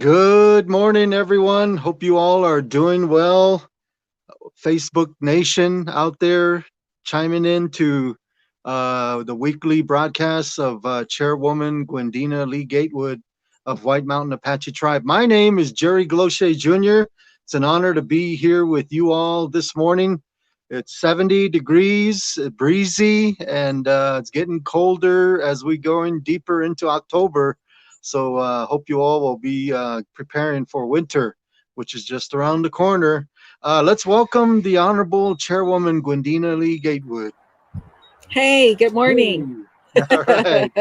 Good morning, everyone. Hope you all are doing well. Facebook Nation out there chiming in to the weekly broadcasts of Chairwoman Gwendena Lee-Gatewood of White Mountain Apache Tribe. My name is Jerry Gloche Jr. It's an honor to be here with you all this morning. It's 70 degrees, breezy, and it's getting colder as we go in deeper into October. So hope you all will be preparing for winter, which is just around the corner. Let's welcome the Honorable Chairwoman Gwendena Lee-Gatewood. Hey, good morning. Hey. All right.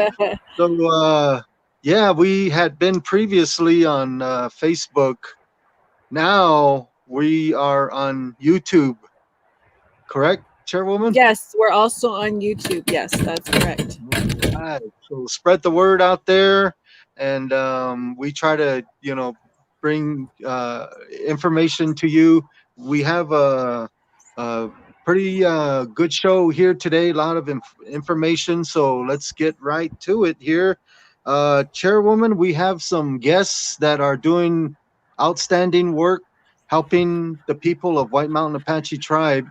So, yeah, we had been previously on Facebook. Now we are on YouTube, correct, Chairwoman? Yes, we're also on YouTube. Yes, that's correct. All right. So spread the word out there, and we try to, bring information to you. We have a pretty good show here today. A lot of information. So let's get right to it here. Chairwoman, we have some guests that are doing outstanding work helping the people of White Mountain Apache Tribe.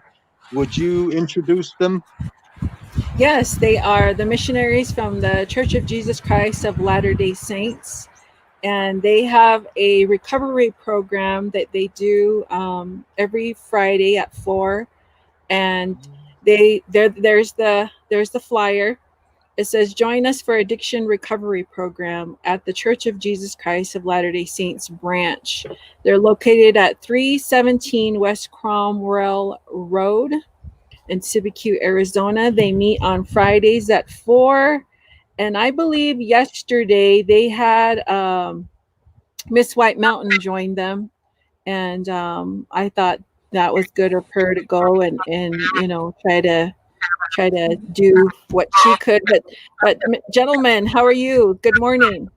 Would you introduce them? Yes, they are the missionaries from the Church of Jesus Christ of Latter-day Saints. And they have a recovery program that they do every Friday at 4. And there's the flyer. It says, join us for addiction recovery program at the Church of Jesus Christ of Latter-day Saints branch. They're located at 317 West Cromwell Road in Sibique, Arizona. They meet on Fridays at 4. And I believe yesterday they had Miss White Mountain join them. And I thought that was good of her to go and try to do what she could. But gentlemen, how are you? Good morning.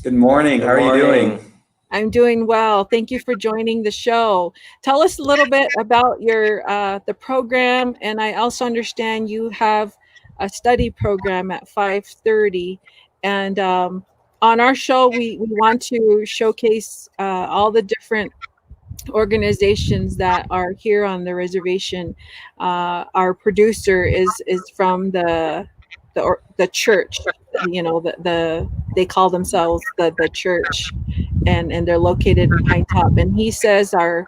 Good morning. How are you doing? I'm doing well. Thank you for joining the show. Tell us a little bit about your the program, and I also understand you have a study program at 5:30. And on our show, we want to showcase all the different organizations that are here on the reservation. Our producer is from the church. They call themselves the church, and they're located in Pine Top. And he says our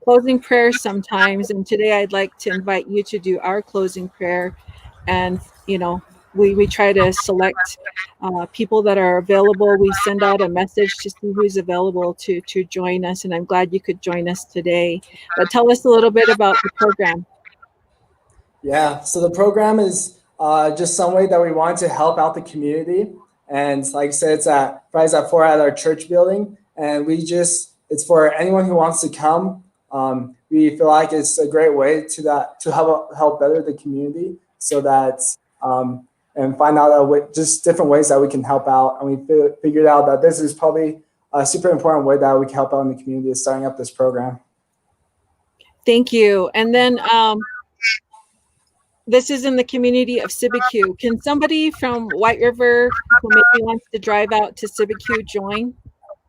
closing prayer sometimes. And today I'd like to invite you to do our closing prayer. And we try to select people that are available. We send out a message to see who's available to join us. And I'm glad you could join us today. But tell us a little bit about the program. Yeah, so the program is just some way that we want to help out the community. And like I said, it's at Fridays at 4 at our church building. And it's for anyone who wants to come. We feel like it's a great way to help better the community, so that and find out just different ways that we can help out. And we figured out that this is probably a super important way that we can help out in the community, is starting up this program. Thank you. And then this is in the community of Sibique. Can somebody from White River who maybe wants to drive out to Sibique join?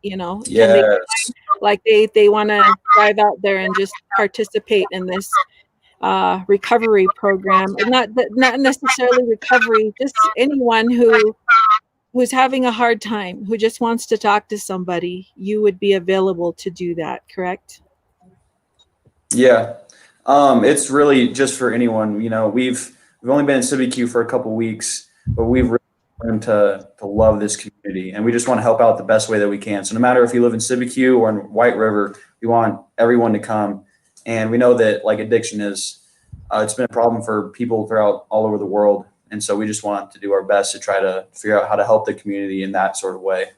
Yes. They want to drive out there and just participate in this recovery program. Not necessarily recovery, just anyone who's having a hard time, who just wants to talk to somebody. You would be available to do that, correct? Yeah. It's really just for anyone. We've only been in Sibique for a couple of weeks, but we've really learned to love this community, and we just want to help out the best way that we can. So no matter if you live in Sibique or in White River, we want everyone to come. And we know that addiction is, it's been a problem for people throughout all over the world. And so we just want to do our best to try to figure out how to help the community in that sort of way.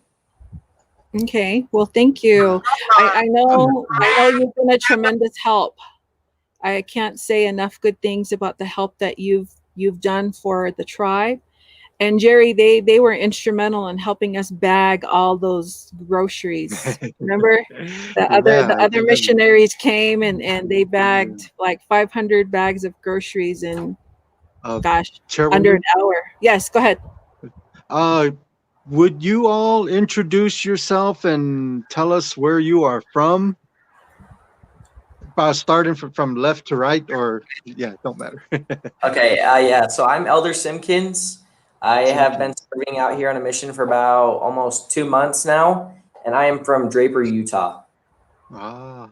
Okay, well, thank you. I know you've been a tremendous help. I can't say enough good things about the help that you've done for the tribe. And Jerry, they were instrumental in helping us bag all those groceries. Remember, the other missionaries came and they bagged like 500 bags of groceries in, under an hour. Yes, go ahead. would you all introduce yourself and tell us where you are from? Starting from left to right, or yeah, don't matter. Okay, yeah, so I'm Elder Simpkins. I have been serving out here on a mission for about almost 2 months now, and I am from Draper, Utah. Ah,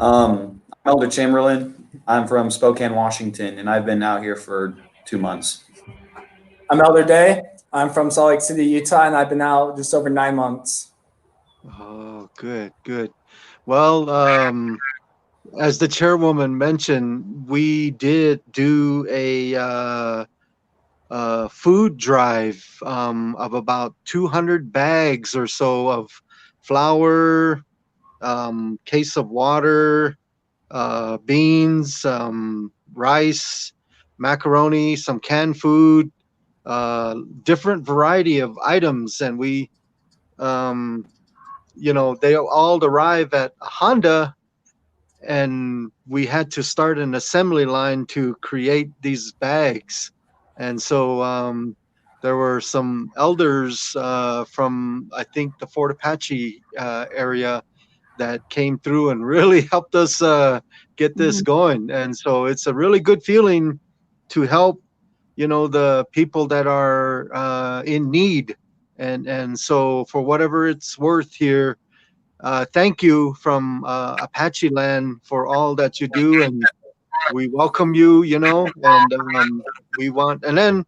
I'm Elder Chamberlain. I'm from Spokane, Washington, and I've been out here for 2 months. I'm Elder Day. I'm from Salt Lake City, Utah, and I've been out just over 9 months. oh, good, good. Well, as the chairwoman mentioned, we did do a food drive of about 200 bags or so of flour, case of water, beans, rice, macaroni, some canned food, different variety of items. And we, they all arrive at Honda, and we had to start an assembly line to create these bags. And so there were some elders from, I think, the Fort Apache area that came through and really helped us get this going. And so it's a really good feeling to help, the people that are in need. And so for whatever it's worth here, thank you from Apache land for all that you do, and we welcome you, and and then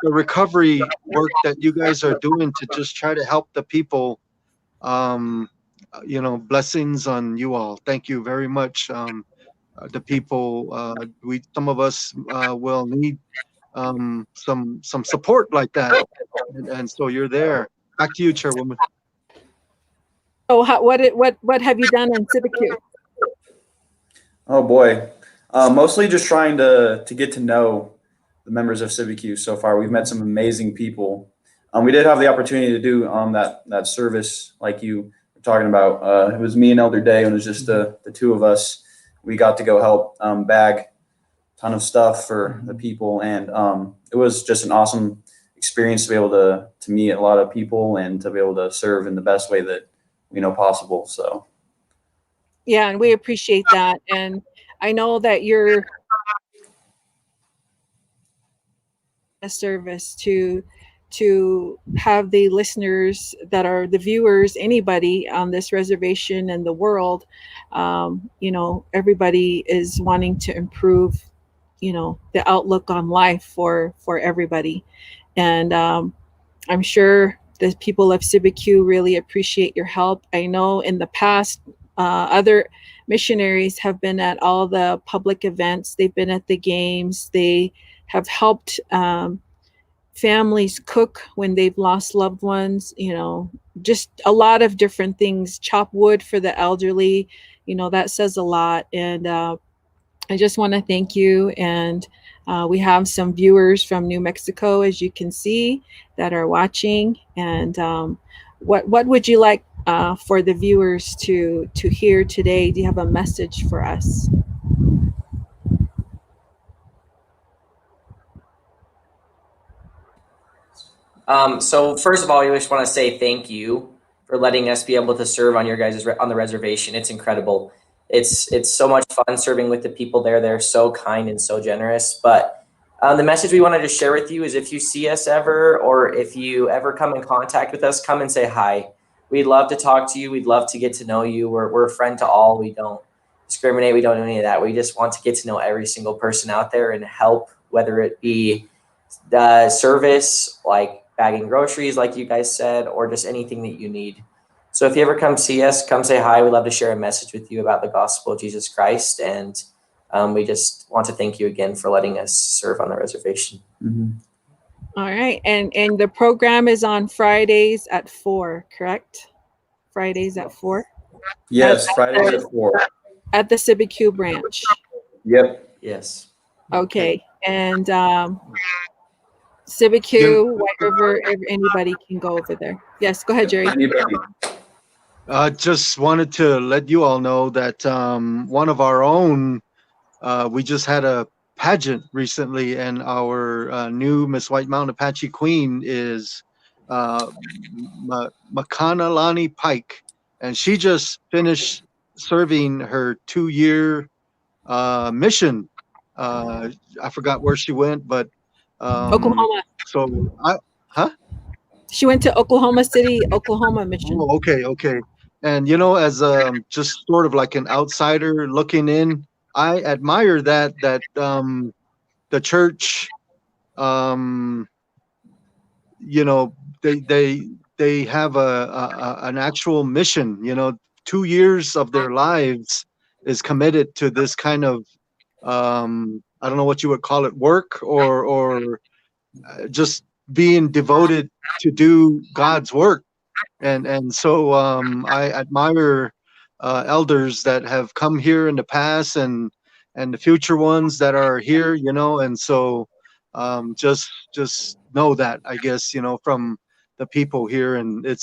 the recovery work that you guys are doing to just try to help the people. Blessings on you all. Thank you very much. The people, some of us will need some support like that, and so you're there. Back to you, Chairwoman. So what have you done in CiviQ? Oh boy, mostly just trying to get to know the members of CiviQ so far. We've met some amazing people. We did have the opportunity to do that service like you were talking about. It was me and Elder Day, and it was just the two of us. We got to go help bag a ton of stuff for the people, and it was just an awesome experience to be able to meet a lot of people and to be able to serve in the best way that we know possible. So Yeah, and we appreciate that. And I know that you're a service to have the listeners that are the viewers, anybody on this reservation and the world. Everybody is wanting to improve, the outlook on life for everybody. And I'm sure the people of CiviQ really appreciate your help. I know in the past, other missionaries have been at all the public events. They've been at the games. They have helped families cook when they've lost loved ones, just a lot of different things. Chop wood for the elderly, that says a lot. And I just want to thank you. And we have some viewers from New Mexico, as you can see, that are watching. And what would you like for the viewers to hear today? Do you have a message for us? So first of all, we just want to say thank you for letting us be able to serve on your guys' on the reservation. It's incredible. It's so much fun serving with the people there. They're so kind and so generous. But the message we wanted to share with you is if you see us ever, or if you ever come in contact with us, come and say hi. We'd love to talk to you. We'd love to get to know you. We're a friend to all. We don't discriminate. We don't do any of that. We just want to get to know every single person out there and help, whether it be the service, like bagging groceries, like you guys said, or just anything that you need. So if you ever come see us, come say hi. We'd love to share a message with you about the gospel of Jesus Christ. And we just want to thank you again for letting us serve on the reservation. mm-hmm. All right. And the program is on Fridays at 4, correct? Fridays at 4? Yes, Fridays at 4. At the CiviQ branch. Yep. Yes. Okay. And CiviQ, White River, anybody can go over there. Yes, go ahead, Jerry. Anybody. Just wanted to let you all know that one of our own, we just had a pageant recently, and our new Miss White Mountain Apache Queen is uh, Makanalani Pike, and she just finished serving her 2-year mission. I forgot where she went, but Oklahoma. so I, huh? She went to Oklahoma City, Oklahoma mission. Oh, okay, okay. And as just sort of like an outsider looking in, I admire that the church, um, you know, they have an actual mission. 2 years of their lives is committed to this kind of I don't know what you would call it, work or just being devoted to do God's work. And so I admire elders that have come here in the past and the future ones that are here, and so just know that, I guess, from the people here, and it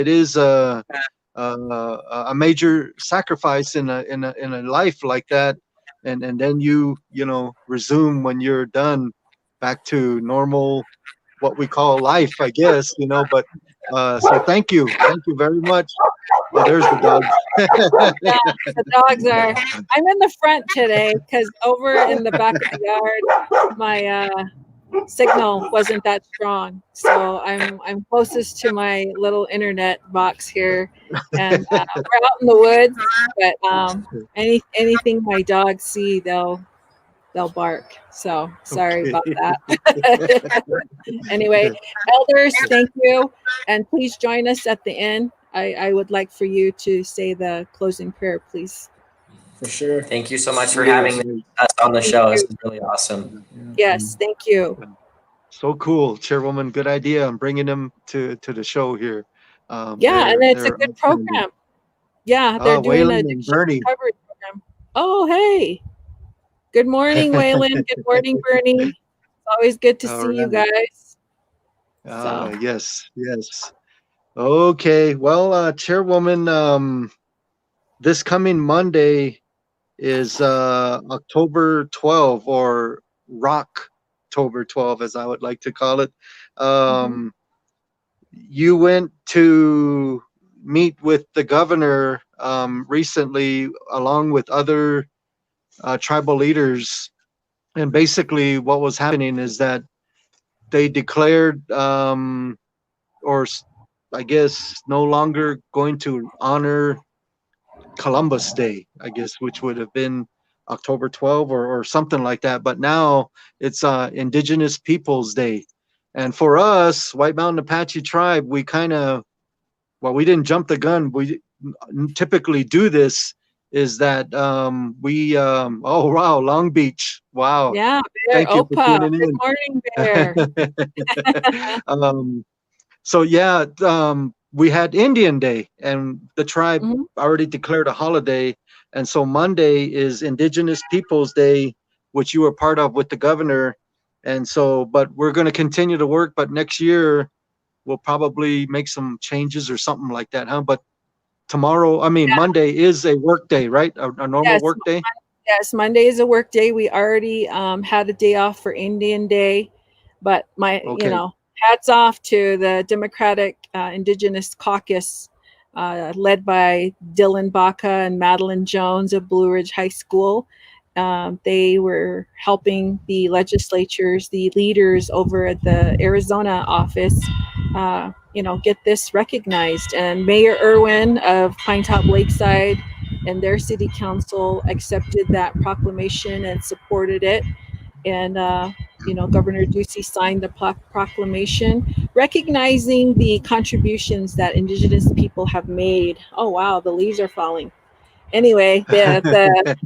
is a major sacrifice in a life like that, and then you resume when you're done back to normal, what we call life, I guess, but so thank you very much. Oh, there's the dogs. Yeah, the dogs are. I'm in the front today because over in the back of the yard, my signal wasn't that strong, so I'm closest to my little internet box here, and we're out in the woods. But anything my dogs see, they'll bark. So sorry Okay. about that. Anyway, elders, thank you, and please join us at the end. I would like for you to say the closing prayer, please. For sure. Thank you so much for having us on the show. It's really awesome. Yes, thank you. So cool, Chairwoman. Good idea. I'm bringing them to the show here. Yeah, and it's a good program. Yeah, they're doing Waylon a and Bernie. recovery program. Oh, hey. Good morning, Waylon. Good morning, Bernie. It's always good to see you guys. Yes. Okay. Well, Chairwoman, this coming Monday is October 12, or Rocktober 12, as I would like to call it. You went to meet with the governor recently, along with other tribal leaders, and basically what was happening is that they declared, or I guess, no longer going to honor Columbus Day, I guess, which would have been October 12 or something like that. But now it's Indigenous Peoples Day. And for us, White Mountain Apache tribe, we kind of, we didn't jump the gun. We typically do this, is that we, oh, wow, Long Beach. Wow. Yeah, Thank you for Opa. tuning in. Good morning, Bear. So yeah, we had Indian Day, and the tribe already declared a holiday, and so Monday is Indigenous Peoples Day, which you were part of with the governor. And so, but we're going to continue to work, but next year we'll probably make some changes or something like that, huh? But Monday is a work day, right? A normal work day? Yes, Monday is a work day. We already had a day off for Indian Day, but hats off to the Democratic Indigenous Caucus, led by Dylan Baca and Madeline Jones of Blue Ridge High School. They were helping the legislatures, the leaders over at the Arizona office, get this recognized. And Mayor Irwin of Pinetop Lakeside and their city council accepted that proclamation and supported it. And Governor Ducey signed the proclamation recognizing the contributions that Indigenous people have made. Oh wow, the leaves are falling. Anyway, the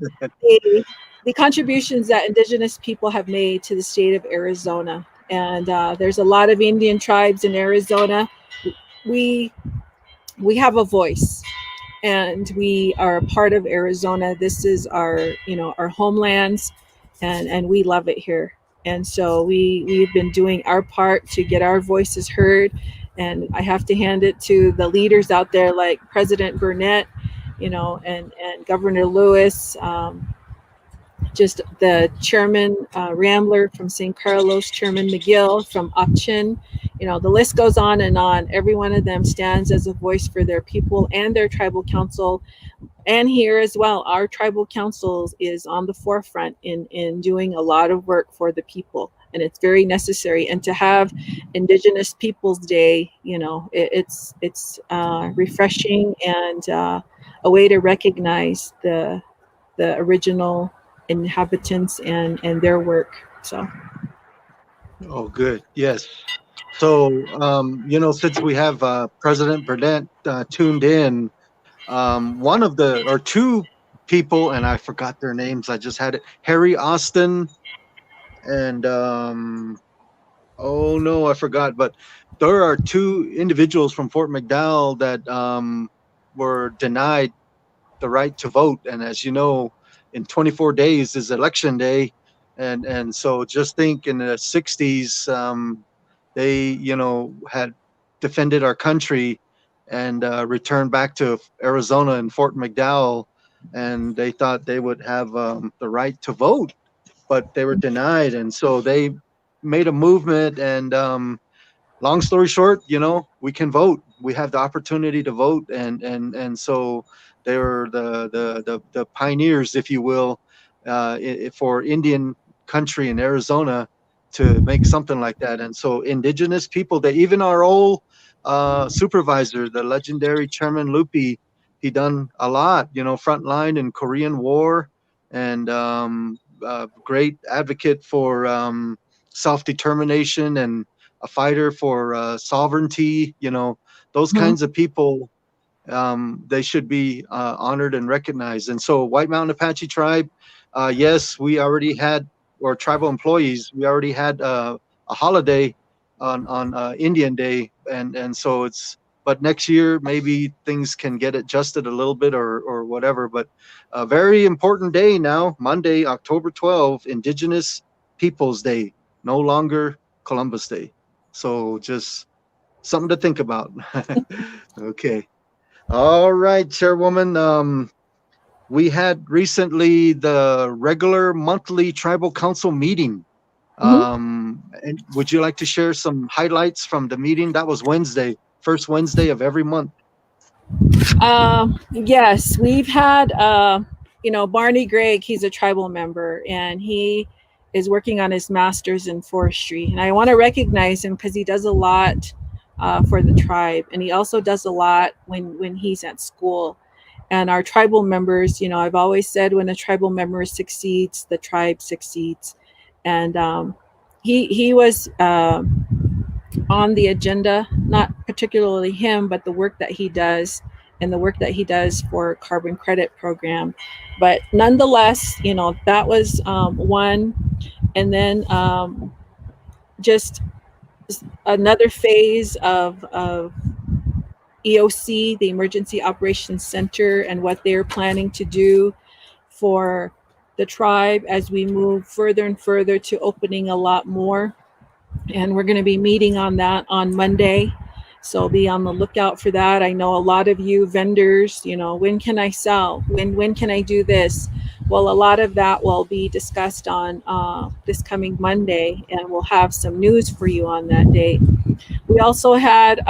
contributions that Indigenous people have made to the state of Arizona. And there's a lot of Indian tribes in Arizona. We have a voice, and we are a part of Arizona. This is our homelands, and we love it here. And so we've been doing our part to get our voices heard. And I have to hand it to the leaders out there, like President Burnett, and Governor Lewis, just the chairman Rambler from St. Carlos, Chairman McGill from Achin. The list goes on and on. Every one of them stands as a voice for their people and their tribal council. And here as well, our tribal council is on the forefront in doing a lot of work for the people. And it's very necessary. And to have Indigenous Peoples Day, it's refreshing and a way to recognize the original inhabitants and their work. So. Oh, good. Yes. So, since we have President Burnett tuned in, one of the or two people, and I forgot their names. I just had it. Harry Austin and oh no, I forgot. But there are two individuals from Fort McDowell that were denied the right to vote. And as you know, in 24 days is election day. And so just think in the 60s, they, had defended our country and returned back to Arizona and Fort McDowell. And they thought they would have the right to vote, but they were denied. And so they made a movement and long story short, we can vote. We have the opportunity to vote, and so they were the pioneers, if you will, for Indian country in Arizona to make something like that. And so Indigenous people, that even our old supervisor, the legendary Chairman Lupi, he done a lot, frontline in Korean War, and great advocate for self-determination and a fighter for sovereignty. Those kinds of people, they should be honored and recognized. And so White Mountain Apache Tribe, yes, we already had, or tribal employees, we already had a holiday on Indian Day. And so but next year, maybe things can get adjusted a little bit or whatever. But a very important day now, Monday, October 12th, Indigenous Peoples Day, no longer Columbus Day. So just something to think about. Okay. All right, Chairwoman. We had recently the regular monthly tribal council meeting. And would you like to share some highlights from the meeting? That was Wednesday, first Wednesday of every month. Yes, we've had, Barney Gregg, he's a tribal member, and he is working on his master's in forestry. And I want to recognize him because he does a lot for the tribe. And he also does a lot when he's at school. And our tribal members, I've always said when a tribal member succeeds, the tribe succeeds. And he was on the agenda, not particularly him, but the work that he does and the work that he does for carbon credit program. But nonetheless, that was one. And then just another phase of EOC, the Emergency Operations Center, and what they're planning to do for the tribe as we move further and further to opening a lot more. And we're going to be meeting on that on Monday. So be on the lookout for that. I know a lot of you vendors, when can I sell? When can I do this? Well, a lot of that will be discussed on this coming Monday, and we'll have some news for you on that day. We also had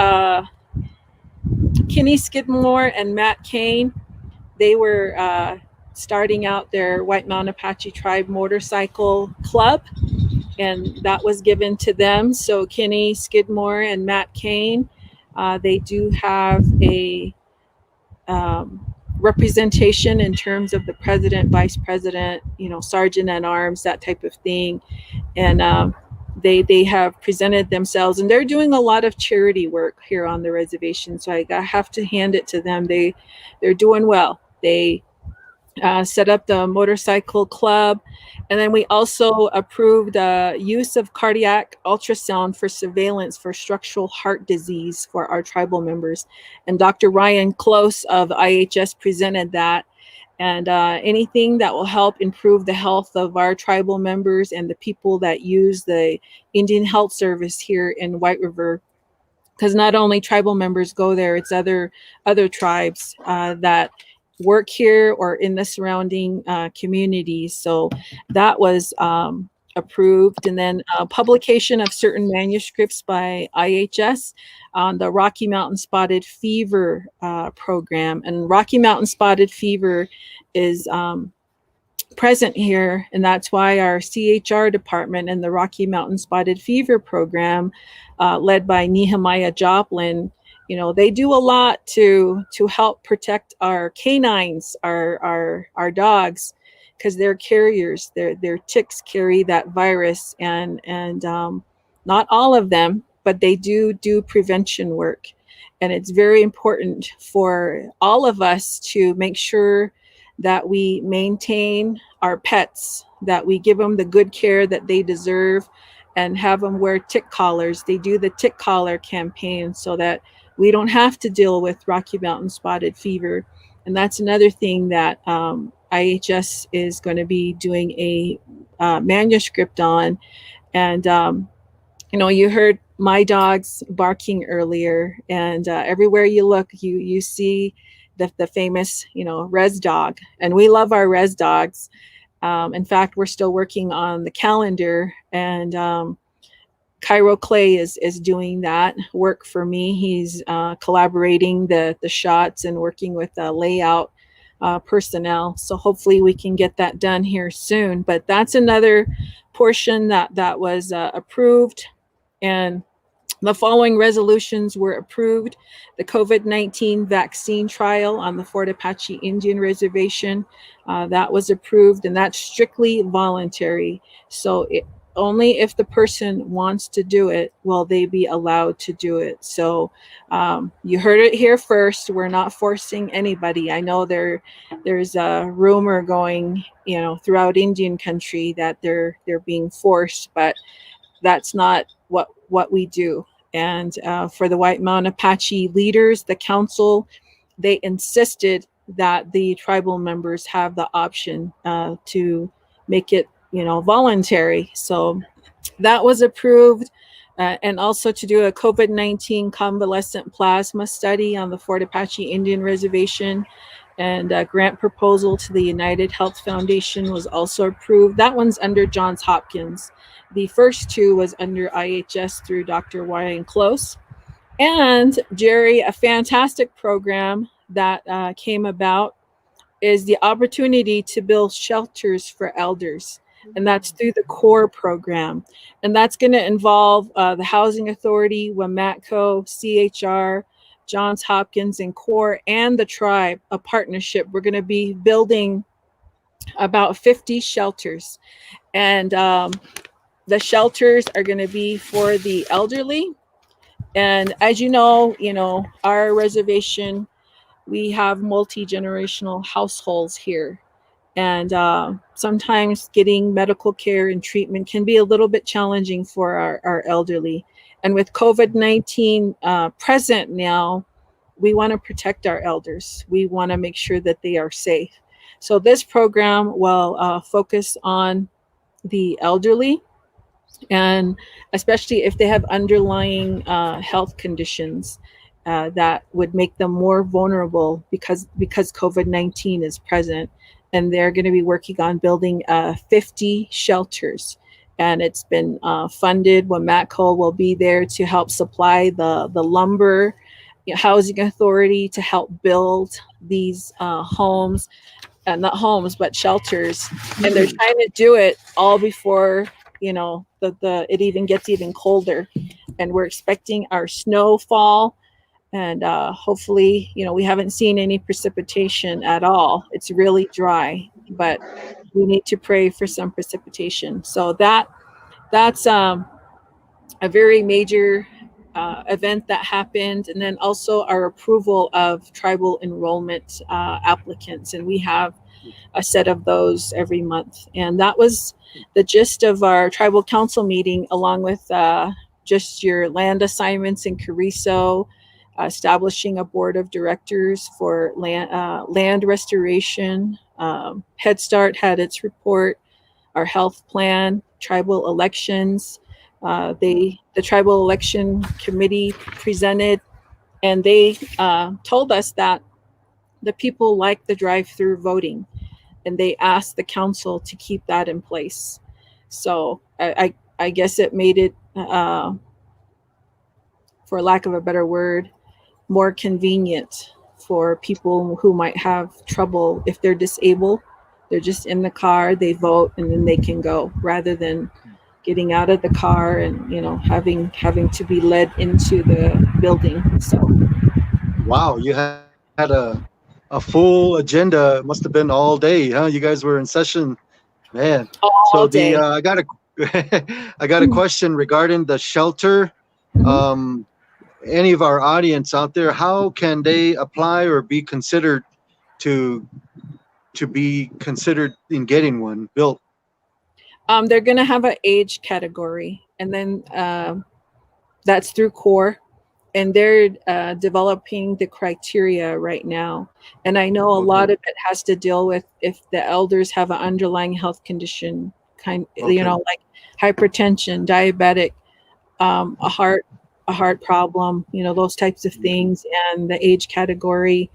Kenny Skidmore and Matt Kane. They were starting out their White Mountain Apache Tribe motorcycle club, and that was given to them. So Kenny Skidmore and Matt Kane, they do have a representation in terms of the president, vice president, sergeant at arms, that type of thing. And they have presented themselves, and they're doing a lot of charity work here on the reservation. So I have to hand it to them. They're doing well. They set up the motorcycle club. And then we also approved use of cardiac ultrasound for surveillance for structural heart disease for our tribal members. And Dr. Ryan Close of IHS presented that. And anything that will help improve the health of our tribal members and the people that use the Indian Health Service here in White River, because not only tribal members go there, it's other tribes that work here or in the surrounding communities. So that was approved. And then publication of certain manuscripts by IHS on the Rocky Mountain Spotted Fever program. And Rocky Mountain Spotted Fever is present here, and that's why our CHR department and the Rocky Mountain Spotted Fever program, led by Nehemiah Joplin, they do a lot to help protect our canines, our dogs, because they're carriers. Their ticks carry that virus, and not all of them, but they do prevention work, and it's very important for all of us to make sure that we maintain our pets, that we give them the good care that they deserve, and have them wear tick collars. They do the tick collar campaign so that we don't have to deal with Rocky Mountain Spotted Fever. And that's another thing that IHS is going to be doing a manuscript on. And, you heard my dogs barking earlier, and everywhere you look, you see the famous, res dog, and we love our res dogs. In fact, we're still working on the calendar, and Cairo Clay is doing that work for me. He's collaborating the shots and working with the layout personnel. So hopefully we can get that done here soon. But that's another portion that was approved, and the following resolutions were approved. The COVID-19 vaccine trial on the Fort Apache Indian Reservation, that was approved, and that's strictly voluntary. So only if the person wants to do it will they be allowed to do it. So you heard it here first. We're not forcing anybody. I know there's a rumor going, throughout Indian country that they're being forced, but that's not what we do. And for the White Mountain Apache leaders, the council, they insisted that the tribal members have the option to make it, voluntary. So that was approved. And also to do a COVID-19 convalescent plasma study on the Fort Apache Indian Reservation. And a grant proposal to the United Health Foundation was also approved. That one's under Johns Hopkins. The first two was under IHS through Dr. Ryan Close. And Jerry, a fantastic program that came about is the opportunity to build shelters for elders. And that's through the CORE program. And that's going to involve the Housing Authority, WMATCO, CHR, Johns Hopkins, and CORE, and the tribe, a partnership. We're going to be building about 50 shelters. And the shelters are going to be for the elderly. And as you know, our reservation, we have multi-generational households here. And sometimes getting medical care and treatment can be a little bit challenging for our elderly. And with COVID-19 present now, we want to protect our elders. We want to make sure that they are safe. So this program will focus on the elderly, and especially if they have underlying health conditions that would make them more vulnerable because COVID-19 is present. And they're going to be working on building 50 shelters. And it's been funded. WMATCO will be there to help supply the lumber, Housing Authority to help build these homes, not homes, but shelters. And they're trying to do it all before, it even gets even colder. And we're expecting our snowfall. And hopefully, we haven't seen any precipitation at all. It's really dry, but we need to pray for some precipitation. So that's a very major event that happened. And then also our approval of tribal enrollment applicants. And we have a set of those every month. And that was the gist of our tribal council meeting, along with just your land assignments in Carrizo, establishing a board of directors for land restoration. Head Start had its report, our health plan, tribal elections. The tribal election committee presented, and they told us that the people like the drive-through voting, and they asked the council to keep that in place. So I guess it made it, for lack of a better word, more convenient for people who might have trouble. If they're disabled, they're just in the car, they vote, and then they can go, rather than getting out of the car and having to be led into the building. So Wow, you had a full agenda. It must have been all day, huh? You guys were in session, man. all So the day. I got a I got a question regarding the shelter. Mhm. Um, any of our audience out there, how can they apply or be considered to be considered in getting one built? They're going to have an age category, and then that's through CORE, and they're developing the criteria right now. And I know a lot Okay. of it has to deal with if the elders have an underlying health condition, Okay. like hypertension, diabetic, a heart problem, those types of things, and the age category.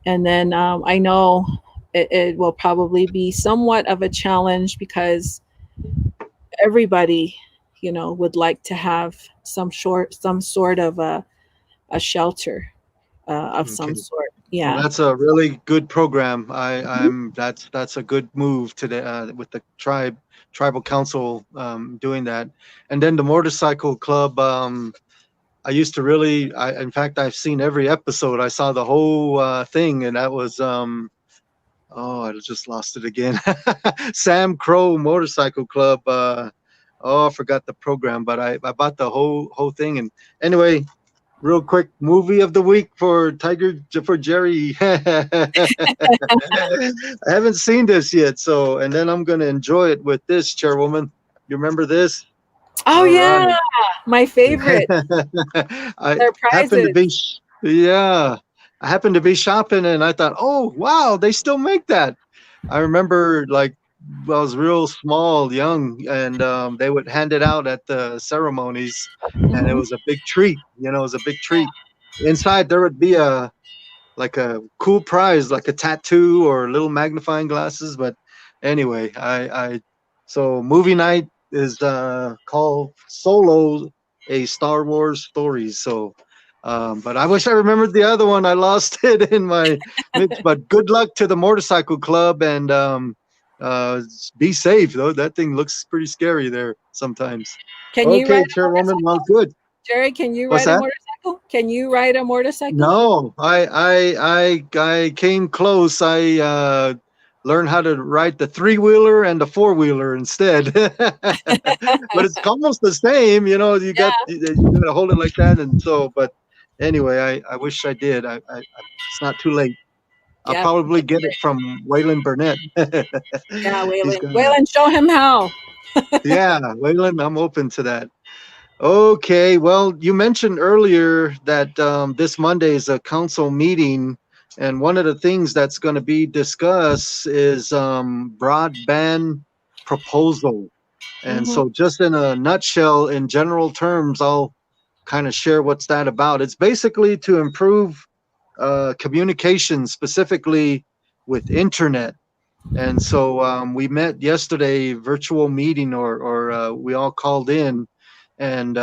And then I know it will probably be somewhat of a challenge because everybody, would like to have some sort of a shelter of some Okay. sort. Well, Yeah. that's a really good program. Mhm. That's a good move today with the tribal council doing that, and then the motorcycle club. I used to really, in fact, I've seen every episode. I saw the whole thing, and that was oh, I just lost it again. Sam Crow Motorcycle Club. Oh, I forgot the program, but I bought the whole thing. And anyway, real quick, movie of the week for Jerry. I haven't seen this yet, so and then I'm gonna enjoy it with this, Chairwoman. You remember this? Oh All yeah, right. my favorite. I Their happened to prizes. be, yeah, I happened to be shopping and I thought, oh, wow, they still make that. I remember like I was real small, young, and they would hand it out at the ceremonies, and it Mhm. was a big treat. It was a big treat. Inside there would be a cool prize, like a tattoo or little magnifying glasses. But anyway, so movie night is called Solo, a Star Wars story. So, but I wish I remembered the other one. I lost it in my mix. But good luck to the motorcycle club, and be safe though. That thing looks pretty scary there sometimes. Can you Okay, ride a Chairwoman. Well, motorcycle, good. Jerry? Can you What's ride a that? motorcycle? Can you ride a motorcycle? No, I came close. I learned how to ride the three-wheeler and the four-wheeler instead. But it's almost the same, you got Yeah. you got to hold it like that, and so. But anyway, I wish I did. It's not too late. I'll Yeah. probably get it from Waylon Burnett. Yeah. He's Waylon. gonna, Waylon, show him how. yeah, Waylon. I'm open to that. Okay, well, you mentioned earlier that this Monday is a council meeting, and one of the things that's going to be discussed is broadband proposal. And Hmm. so, just in a nutshell, in general terms, I'll kind of share what's that about. It's basically to improve communication, specifically with internet. And so we met yesterday, virtual meeting, or we all called in, and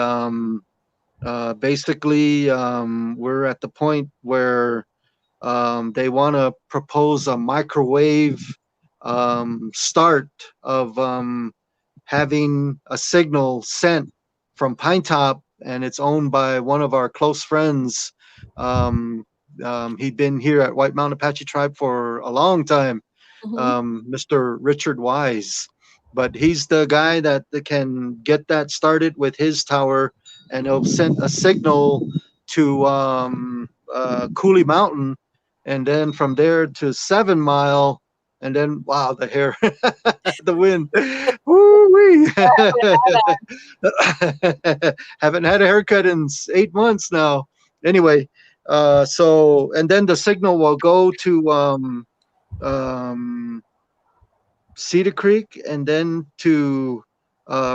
basically, we're at the point where they want to propose a microwave start of having a signal sent from Pine Top, and it's owned by one of our close friends. Um, he'd been here at White Mountain Apache Tribe for a long time, Hmm. Mr. Richard Wise. But he's the guy that can get that started with his tower, and he'll send a signal to Cooley Mountain, and then from there to 7 Mile, and then wow, the hair, the wind, woo-wee. Haven't had a haircut in 8 months now. Anyway, so and then the signal will go to um, Cedar Creek, and then to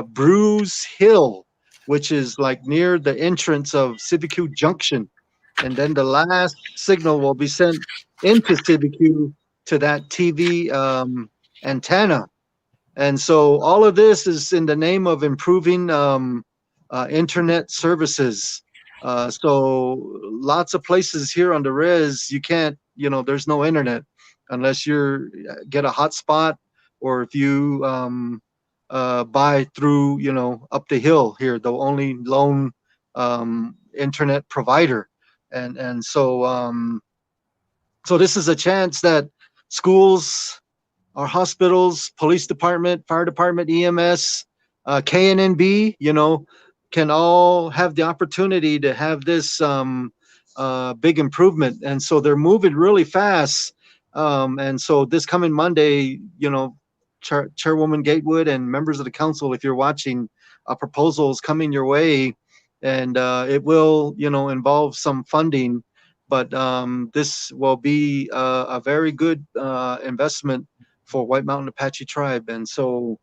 Bruce Hill, which is like near the entrance of Civic Junction. and then the last signal will be sent into CBQ to that TV antenna. And so all of this is in the name of improving internet services. So lots of places here on the res, you can't, there's no internet unless you get a hotspot, or if you buy through, up the hill here, the only lone internet provider. And so this is a chance that schools, our hospitals, police department, fire department, EMS, KNNB, can all have the opportunity to have this big improvement. And so they're moving really fast. And so this coming Monday, Chairwoman Gatewood and members of the council, if you're watching, proposals coming your way, and it will, involve some funding, but this will be a very good investment for White Mountain Apache Tribe. And so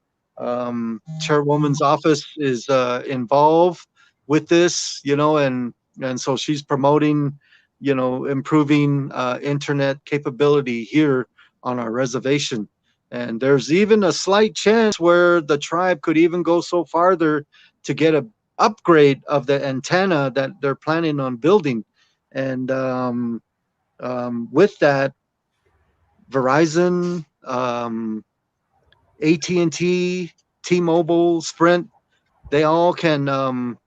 Chairwoman's office is involved with this, and so she's promoting, improving internet capability here on our reservation. And there's even a slight chance where the tribe could even go so farther to get a upgrade of the antenna that they're planning on building. And with that, Verizon, AT&T, T-Mobile, Sprint, they all can,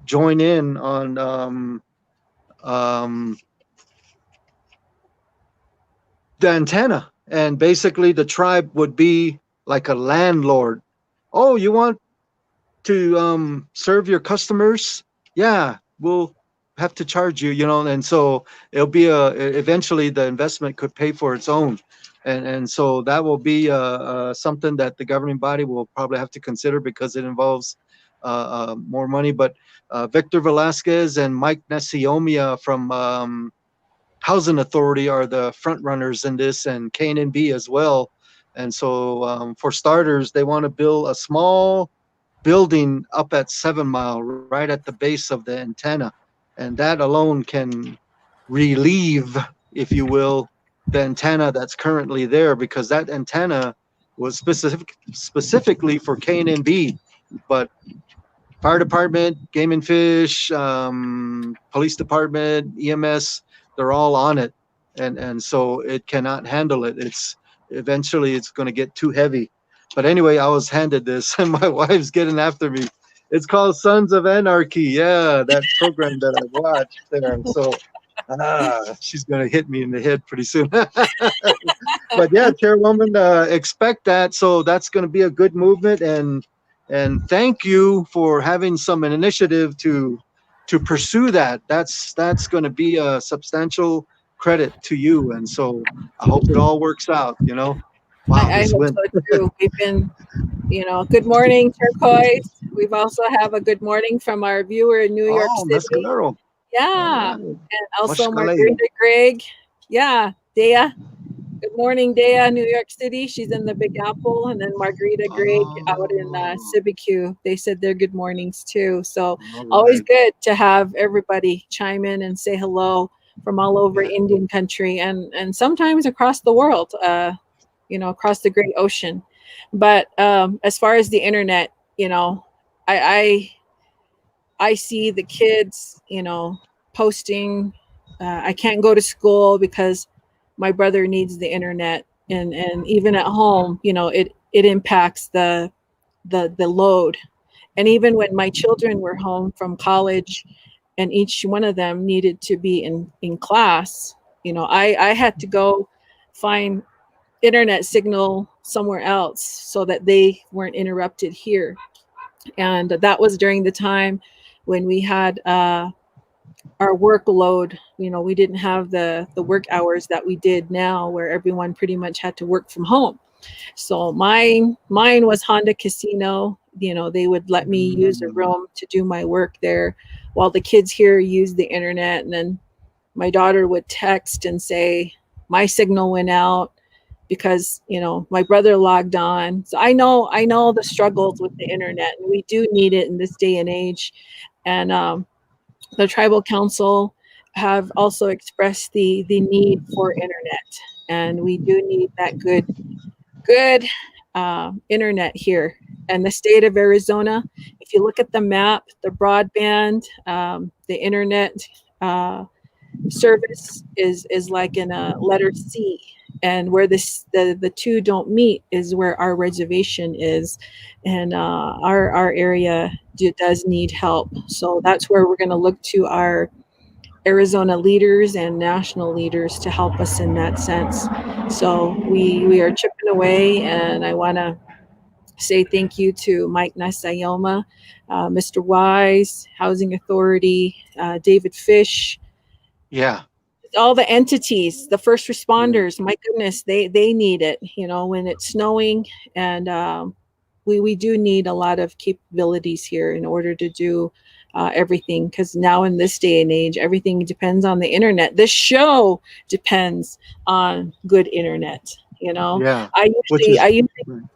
join in on the antenna. And basically the tribe would be like a landlord. Oh, you want to serve your customers? Yeah, we'll have to charge you, and so it'll be eventually the investment could pay for its own. And so that will be something that the governing body will probably have to consider, because it involves more money. But Victor Velasquez and Mike Nasiomia from Housing Authority are the front runners in this, and KNNB as well. And so for starters, they want to build a small building up at 7 Mile, right at the base of the antenna. And that alone can relieve, if you will, the antenna that's currently there, because that antenna was specifically for KNNB, but fire department, game and fish, police department, EMS, they're all on it. And so it cannot handle it. Eventually it's going to get too heavy. But anyway, I was handed this and my wife's getting after me. It's called Sons of Anarchy. Yeah, that program that I watched there. And so she's going to hit me in the head pretty soon. But yeah, Chairwoman, expect that. So that's going to be a good movement. And thank you for having some initiative to pursue that. That's going to be a substantial credit to you. And so I hope it all works out, Wow, I hope so too. We've been, good morning, Turquoise. We've also have a good morning from our viewer in New York City. Yeah. Right. And also Margarita Gregg. Yeah. Dea. Good morning, Dea, New York City. She's in the Big Apple. And then Margarita Gregg out in CBQ. They said their good mornings too. So always good to have everybody chime in and say hello from all over Indian country and sometimes across the world, across the great ocean. But as far as the internet, I see the kids, posting, I can't go to school because my brother needs the internet, and even at home, it impacts the load. And even when my children were home from college and each one of them needed to be in class, I had to go find internet signal somewhere else so that they weren't interrupted here. And that was during the time when we had our workload. We didn't have the work hours that we did now, where everyone pretty much had to work from home. So mine was Honda Casino. They would let me use a room to do my work there while the kids here used the internet. And then my daughter would text and say, my signal went out because, my brother logged on. So I know the struggles with the internet, and we do need it in this day and age. And the tribal council have also expressed the need for internet, and we do need that good internet here. And the state of Arizona, if you look at the map, the broadband, the internet service is like in a letter C, and where the two don't meet is where our reservation is, and our area does need help. So that's where we're going to look to our Arizona leaders and national leaders to help us in that sense. So we are chipping away, and I want to say thank you to Mike Nasayoma, Mr. Wise, Housing Authority, David Fish, Yeah. all the entities, the first responders. My goodness, they need it. When it's snowing, and we do need a lot of capabilities here in order to do everything, because now in this day and age, everything depends on the internet. This show depends on good internet. Yeah. I Which usually is I usually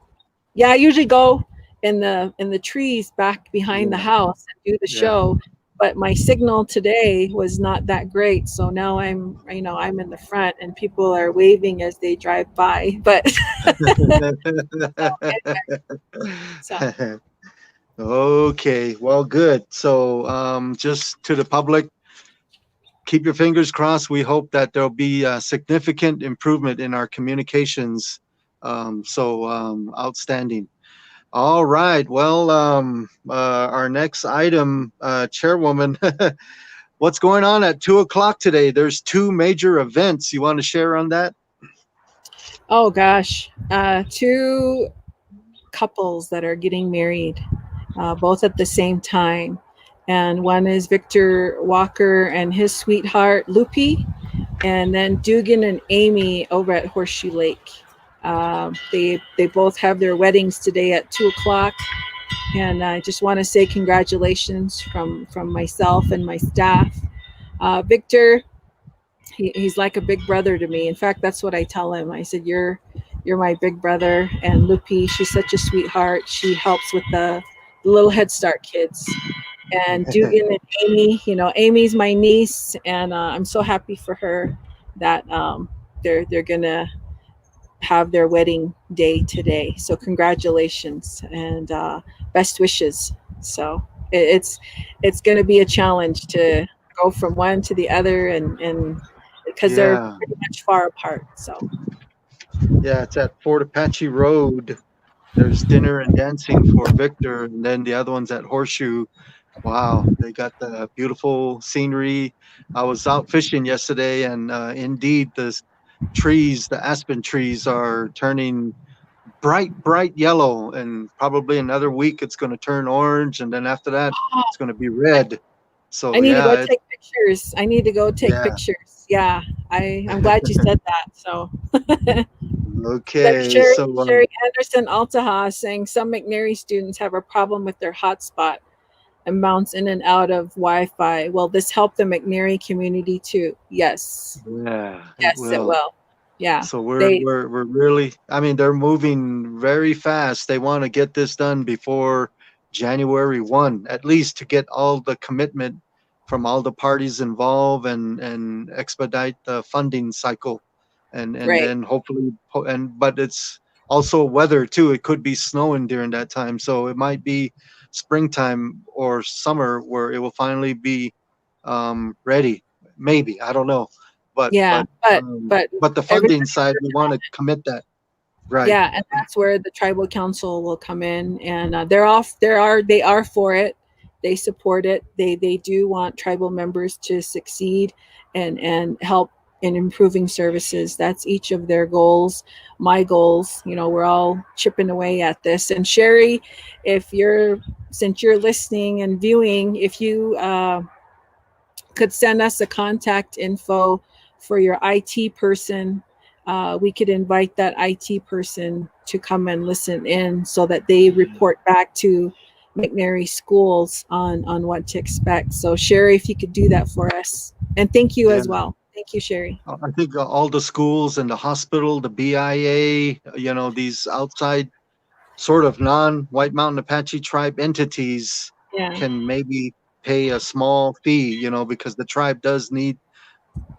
yeah, I usually go in the trees back behind the yeah. house and do the Yeah. show. But my signal today was not that great, so now I'm in the front, and people are waving as they drive by. But so Okay, well, good. So, just to the public, keep your fingers crossed. We hope that there'll be a significant improvement in our communications. Outstanding. All right. Well, our next item, Chairwoman, what's going on at 2 o'clock today? There's two major events. You want to share on that? oh gosh, two couples that are getting married, both at the same time. And one is Victor Walker and his sweetheart, Lupi, and then Dugan and Amy over at Horseshoe Lake. They both have their weddings today at 2 o'clock. And I just want to say congratulations from myself and my staff. Victor, he's like a big brother to me. In fact, that's what I tell him. I said, you're my big brother. And Lupi, she's such a sweetheart. She helps with the little Head Start kids. And Dugan and Amy, Amy's my niece, and I'm so happy for her that they're gonna have their wedding day today. So congratulations and best wishes. So it's gonna be a challenge to go from one to the other, and because they're Yeah. pretty much far apart. So Yeah, it's at Fort Apache Road. There's dinner and dancing for Victor, and then the other one's at Horseshoe. Wow, they got the beautiful scenery. I was out fishing yesterday, and indeed, the aspen trees are turning bright yellow, and probably another week it's going to turn orange, and then after that, it's going to be red. I So need to go yeah, take pictures. I need to go take yeah. pictures. Yeah, I'm glad you said that. So there's Okay, Sherry, so Sherry Anderson Altaha saying some McNary students have a problem with their hotspot and bounce in and out of Wi-Fi. Will this help the McNary community too? Yes. yeah, it Yes, it will. will. Yeah. So we're They we're we're really, I mean, they're moving very fast. They want to get this done before January 1, at least, to get all the commitment from all the parties involved, and expedite the funding cycle. And right. then hopefully, but it's also weather too. It could be snowing during that time. So it might be springtime or summer where it will finally be ready. Maybe, I don't know. But Yeah. but um, But but the funding everybody side, we want to commit that. Right. yeah, and that's where the tribal council will come in, and they are for it. They support it. They do want tribal members to succeed and help in improving services. That's each of their goals. My goals, we're all chipping away at this. And Sherry, since you're listening and viewing, if you could send us a contact info for your IT person, we could invite that IT person to come and listen in so that they report back to McNary schools on what to expect. So Sherry, if you could do that for us. And thank you Yeah. as well. Thank you, Sherry. I think all the schools and the hospital, the BIA, these outside sort of non-White Mountain Apache tribe entities Yeah. can maybe pay a small fee, because the tribe does need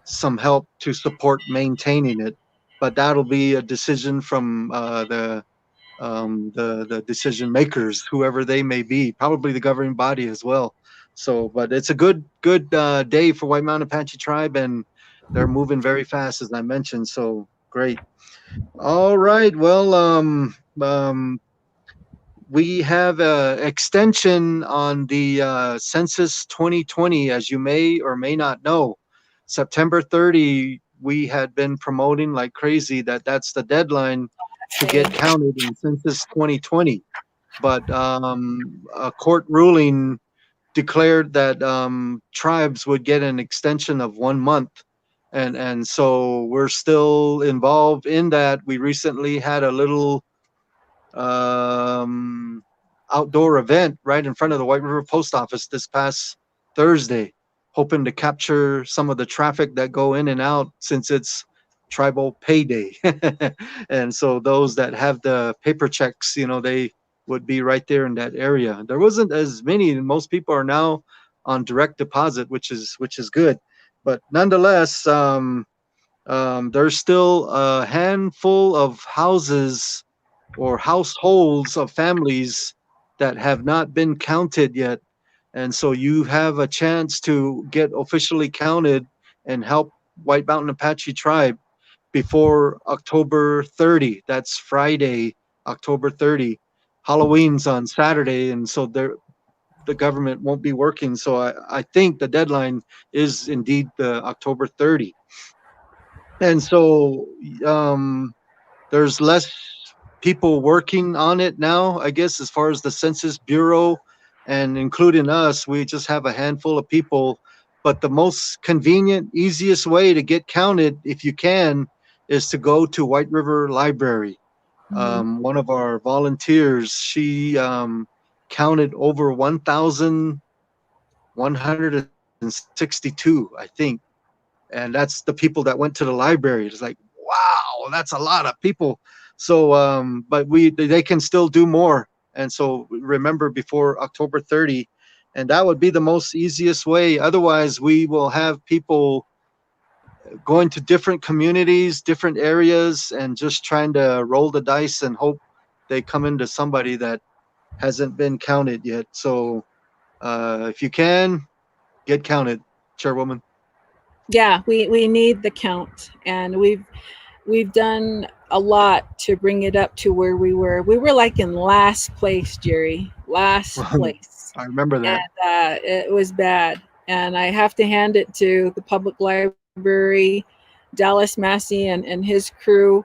some help to support maintaining it. But that'll be a decision from the decision makers, whoever they may be, probably the governing body as well. So, but it's a good day for White Mountain Apache Tribe, and they're moving very fast, as I mentioned. So great. All right. Well, we have a extension on the census 2020, as you may or may not know. September 30, we had been promoting like crazy that's the deadline to get counted in census 2020. But a court ruling declared that tribes would get an extension of 1 month. And so we're still involved in that. We recently had a little um, outdoor event right in front of the White River Post Office this past Thursday, hoping to capture some of the traffic that go in and out since it's tribal payday. And so those that have the paper checks, they would be right there in that area. There wasn't as many. Most people are now on direct deposit, which is good. But nonetheless, there's still a handful of houses or households of families that have not been counted yet. And so you have a chance to get officially counted and help White Mountain Apache Tribe before October 30. That's Friday, October 30. Halloween's on Saturday, and so the government won't be working. So I think the deadline is indeed the October 30. And so there's less people working on it now, I guess, as far as the Census Bureau, and including us, we just have a handful of people. But the most convenient, easiest way to get counted, if you can, is to go to White River Library. One of our volunteers, she counted over 1,162, I think. And that's the people that went to the library. It's like, wow, that's a lot of people. So, but they can still do more. And so remember, before October 30, and that would be the most easiest way. Otherwise, we will have people going to different communities, different areas, and just trying to roll the dice and hope they come into somebody that hasn't been counted yet. So if you can, get counted, Chairwoman. Yeah, we need the count, and we've done a lot to bring it up to where we were. We were like in last place, Jerry, last place. I remember that. And it was bad. And I have to hand it to the public library, Dallas Massey and his crew.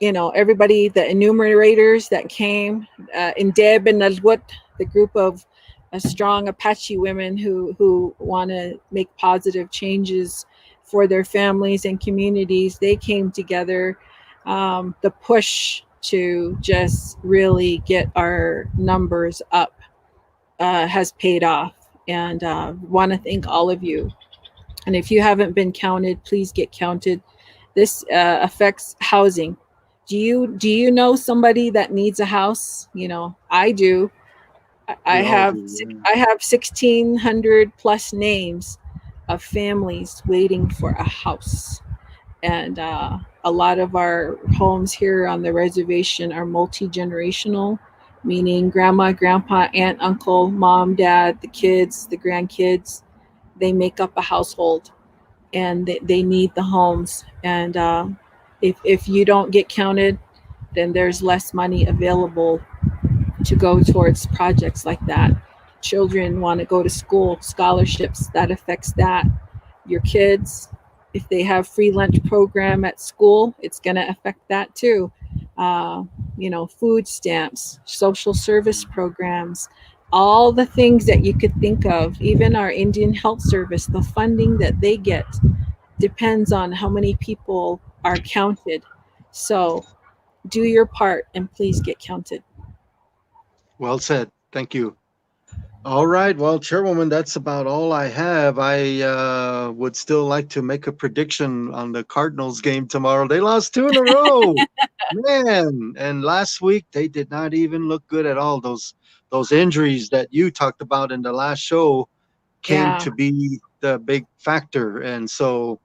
Everybody, the enumerators that came, in Deb and Nalwut, the group of strong Apache women who want to make positive changes for their families and communities. They came together. The push to just really get our numbers up has paid off, and want to thank all of you. And if you haven't been counted, please get counted. This affects housing. Do you know somebody that needs a house? I do. I have 1,600 plus names of families waiting for a house. And a lot of our homes here on the reservation are multi-generational, meaning grandma, grandpa, aunt, uncle, mom, dad, the kids, the grandkids. They make up a household, and they need the homes. And if you don't get counted, then there's less money available to go towards projects like that. Children want to go to school, scholarships, that affects that. Your kids, if they have free lunch program at school, it's going to affect that too. Food stamps, social service programs, all the things that you could think of. Even our Indian Health Service, the funding that they get depends on how many people are counted. So do your part and please get counted. Well said. Thank you. All right. Well, Chairwoman, that's about all I have. I would still like to make a prediction on the Cardinals game tomorrow. They lost 2 in a row. Man. And last week, they did not even look good at all. Those those injuries that you talked about in the last show came Yeah. to be the big factor. And so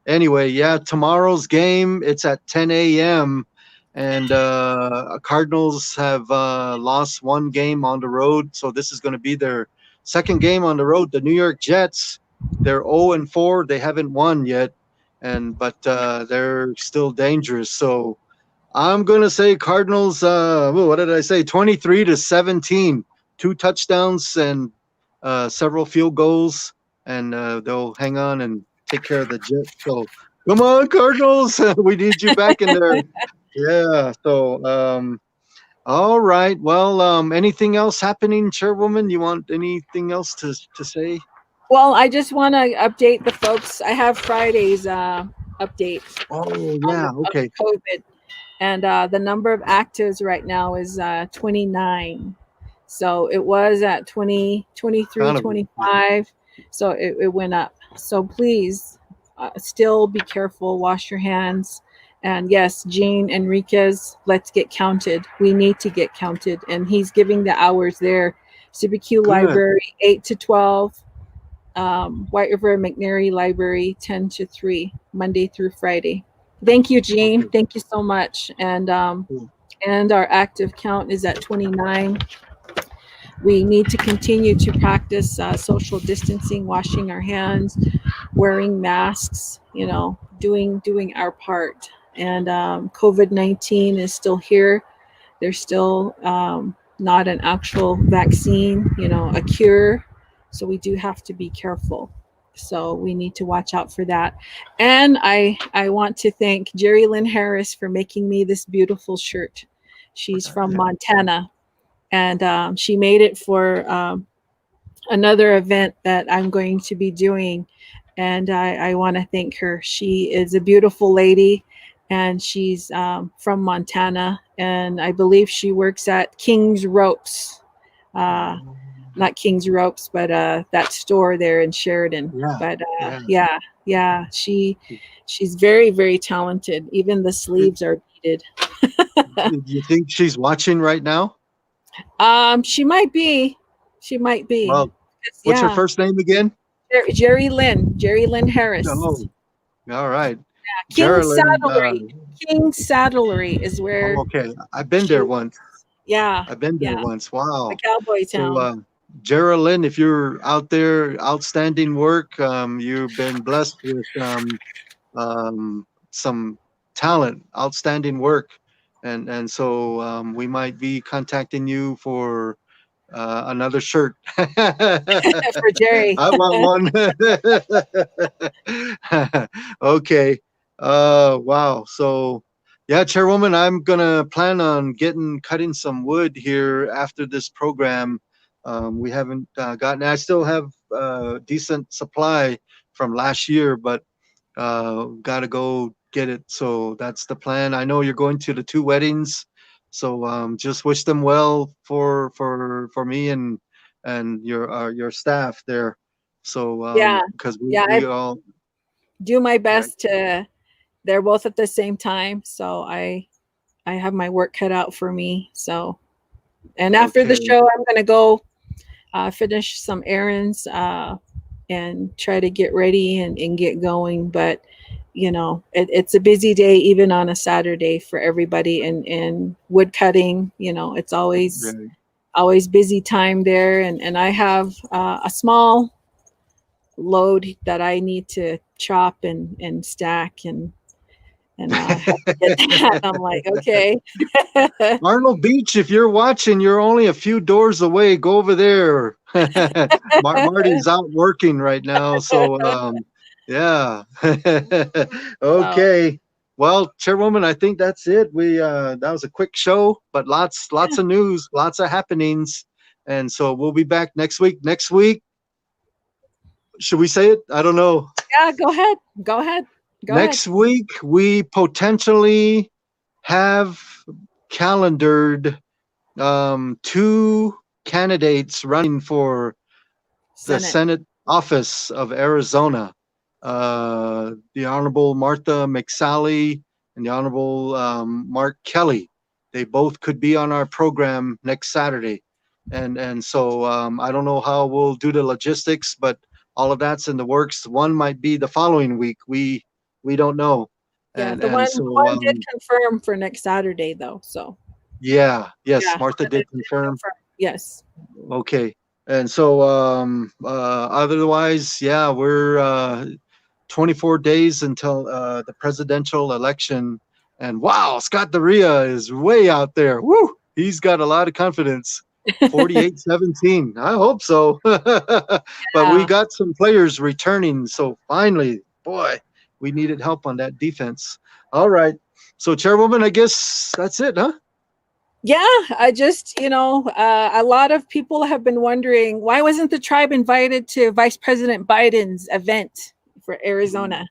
anyway, yeah, tomorrow's game, it's at 10 a.m. And Cardinals have lost one game on the road. So this is going to be their second game on the road. The New York Jets, they're 0-4. They haven't won yet. But they're still dangerous. So I'm going to say Cardinals, what did I say? 23-17, 2 touchdowns and several field goals. And they'll hang on and take care of the Jets. So come on, Cardinals. We need you back in there. Yeah. So, all right. Well, anything else happening, Chairwoman? You want anything else to say? Well, I just want to update the folks. I have Friday's update Oh, yeah. on Okay. COVID. And the number of actives right now is 29. So it was at 20, 23, Kind of. 25. So it went up. So please still be careful, wash your hands. And yes, Gene Enriquez, let's get counted. We need to get counted. And he's giving the hours there. CBQ Good. Library, 8 to 12. White River McNary Library, 10 to 3, Monday through Friday. Thank you, Gene. Okay. Thank you so much. And our active count is at 29. We need to continue to practice social distancing, washing our hands, wearing masks, doing our part. And COVID-19 is still here. There's still not an actual vaccine, a cure. So we do have to be careful. So we need to watch out for that. And I want to thank Jerry Lynn Harris for making me this beautiful shirt. She's from Montana, and she made it for another event that I'm going to be doing. And I want to thank her. She is a beautiful lady, and she's from Montana. And I believe she works at King's Ropes. Not King's Ropes, but that store there in Sheridan. Yeah, But yeah. She's very, very talented. Even the sleeves are beaded. Do you think she's watching right now? She might be. She might be. Well, what's her first name again? Jerry Lynn Harris. Oh, all right. King's Geraldine, Saddlery. King's Saddlery is where. Oh, okay, I've been there once. Yeah. I've been there once. Wow. The cowboy town. So, Geraldine, if you're out there, outstanding work. You've been blessed with some talent, outstanding work, and so we might be contacting you for another shirt. For Jerry. I want one. Okay. Wow. So, yeah, Chairwoman, I'm gonna plan on cutting some wood here after this program. We haven't gotten. I still have decent supply from last year, but got to go get it. So that's the plan. I know you're going to the 2 weddings, so just wish them well for me and your staff there. So because we I all do my best to. They're both at the same time, so I have my work cut out for me. So, and after the show, I'm gonna go finish some errands and try to get ready and get going. But it's a busy day even on a Saturday for everybody. And wood cutting, it's always busy time there. And I have a small load that I need to chop and stack and I have to get that. I'm like, okay. Arnold Beach, if you're watching, you're only a few doors away. Go over there. Marty's out working right now, so yeah. Okay. Well, Chairwoman, I think that's it. That was a quick show, but lots of news, lots of happenings, and so we'll be back next week. Next week, should we say it? I don't know. Yeah, go ahead. Next week, we potentially have calendared 2 candidates running for the Senate office of Arizona. The Honorable Martha McSally and the Honorable Mark Kelly. They both could be on our program next Saturday. and so I don't know how we'll do the logistics, but all of that's in the works. One might be the following week. We don't know, Yeah, and the and one so did confirm for next Saturday though. So yeah, yes, yeah, Martha one did did confirm. confirm. Yes. Okay, and so otherwise, yeah, we're 24 days until the presidential election, and wow, Scott Doria is way out there. Woo! He's got a lot of confidence. 48-17. I hope so. But we Yeah. got some players returning, so finally, boy, we needed help on that defense. All right. So, Chairwoman, I guess that's it, huh? Yeah, I just, a lot of people have been wondering why wasn't the tribe invited to Vice President Biden's event for Arizona?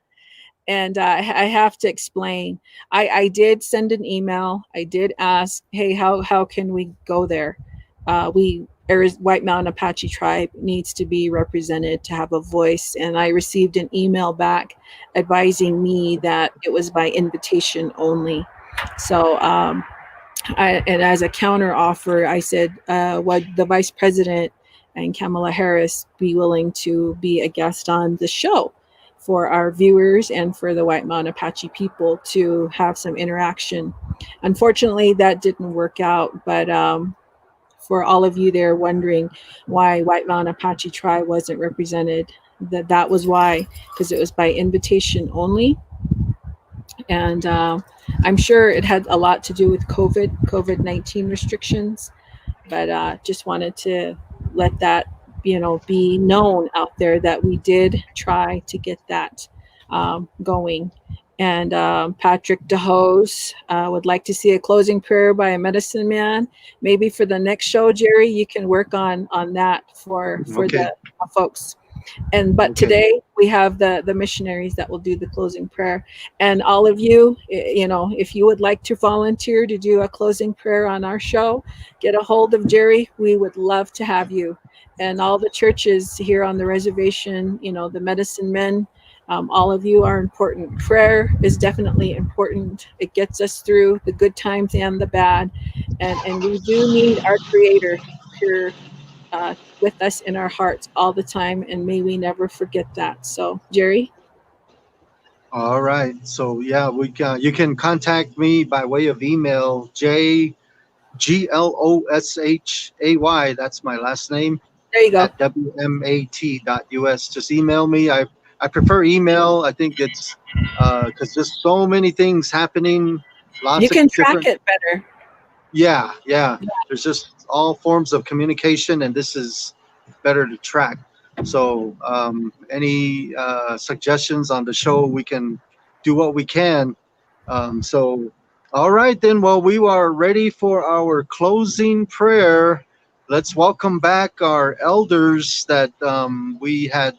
And I have to explain. I did send an email. I did ask, hey, how can we go there? White Mountain Apache tribe needs to be represented to have a voice. And I received an email back advising me that it was by invitation only. So, and as a counter offer, I said, would the vice president and Kamala Harris be willing to be a guest on the show for our viewers and for the White Mountain Apache people to have some interaction? Unfortunately, that didn't work out, but for all of you there wondering why White Mountain Apache tribe wasn't represented, that was why, because it was by invitation only. And I'm sure it had a lot to do with COVID-19 restrictions, but just wanted to let that be known out there that we did try to get that going. And Patrick DeHose would like to see a closing prayer by a medicine man. Maybe for the next show, Jerry, you can work on that for Okay. the folks. But Okay. today we have the missionaries that will do the closing prayer. And all of you, if you would like to volunteer to do a closing prayer on our show, get a hold of Jerry. We would love to have you. And all the churches here on the reservation, the medicine men, all of you are important. Prayer is definitely important. It gets us through the good times and the bad. And we do need our Creator here with us in our hearts all the time, and may we never forget that. So, Jerry? All right. So yeah, you can contact me by way of email, JGLOSHAY. That's my last name There you go. at WMAT.us. Just email me. I prefer email. I think it's because there's so many things happening. You Lots of can track different. it better. Yeah, yeah. There's just all forms of communication, and this is better to track. So, any suggestions on the show, we can do what we can. So, all right, then. Well, we are ready for our closing prayer. Let's welcome back our elders that we had,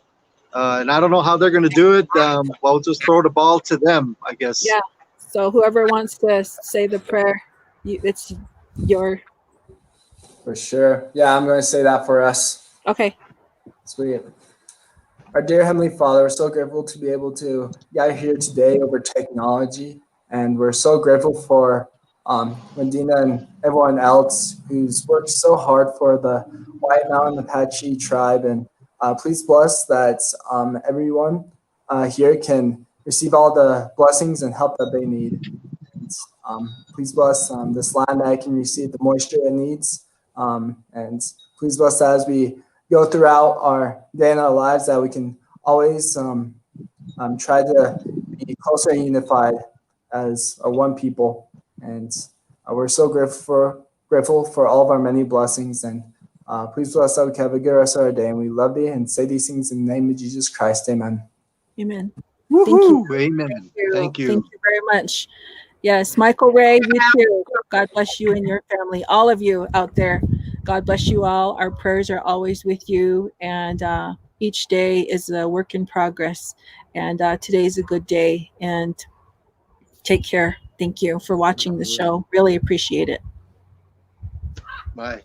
and I don't know how they're going to do it. We'll just throw the ball to them, I guess. Yeah. So, whoever wants to say the prayer, it's your. For sure. Yeah, I'm going to say that for us. Okay. Sweet. Our dear Heavenly Father, we're so grateful to be able to gather here today over technology. And we're so grateful for Gwendena and everyone else who's worked so hard for the White Mountain Apache tribe. And please bless that everyone here can receive all the blessings and help that they need. And, please bless this land that can receive the moisture it needs. And please bless that as we go throughout our day in our lives, that we can always try to be closer and unified as a one people. And we're so grateful for all of our many blessings. And please bless that we can have a good rest of our day. And we love you and say these things in the name of Jesus Christ. Amen. Amen. Woohoo! Thank you. Amen. Thank you. Thank you very much. Yes, Michael Ray, you too. God bless you and your family, all of you out there. God bless you all. Our prayers are always with you, and each day is a work in progress. And today is a good day. And take care. Thank you for watching the show. Really appreciate it. Bye.